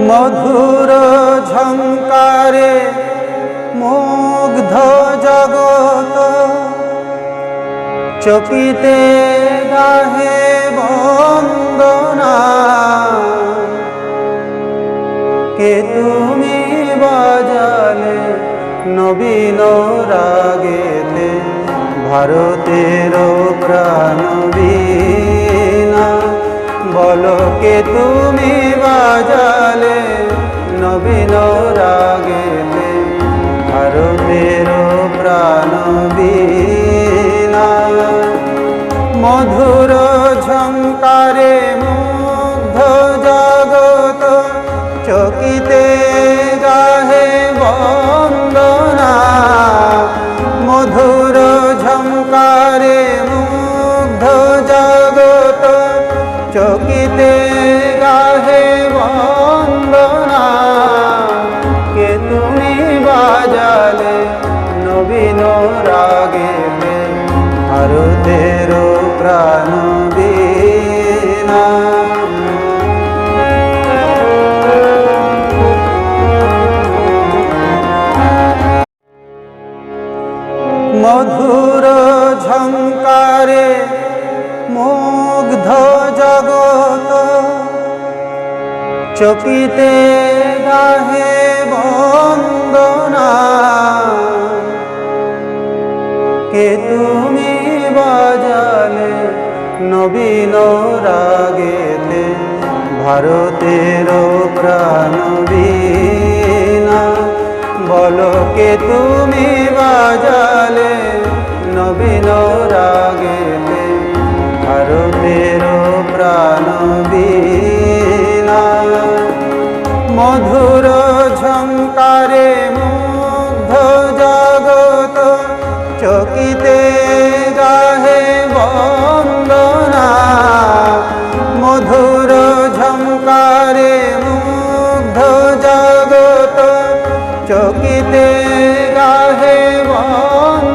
মধুর ঝঙ্কারে মুগ্ধ জগত, চকিতে গাহে বন্দনা। কে তুমি বাজালে নবীন রাগেতে, ভারতের প্রাণ বীণা। বলো কে তুমি বাজালে নবীন রাগেতে, ভারতের প্রাণ বীণা। মধুর ঝঙ্কারে মুগ্ধ জগত, চকিতে গাহে বন্দনা। মধুর ঝঙ্কারে মুগ্ধ জগত, চকিতে গাহে বন্দনা। কে তুমি বাজালে নবীন রাগেতে, ভারতের প্রাণ বীণা। মধুর ঝঙ্কারে মুগ্ধ জগত, চকিতে গাহে বন্দনা। কে তুমি বাজালে নবীন রাগেতে, ভারতের প্রাণ বীণা। বলো কে তুমি বাজালে নবীন রাগেতে, ভারতের প্রাণ বীণা। মধুর ঝঙ্কারে মুগ্ধ জগত, চকিতে গাহে বন্দনা। মধুর ঝঙ্কারে মুগ্ধ জগত, চকিতে গাহে বন্দনা।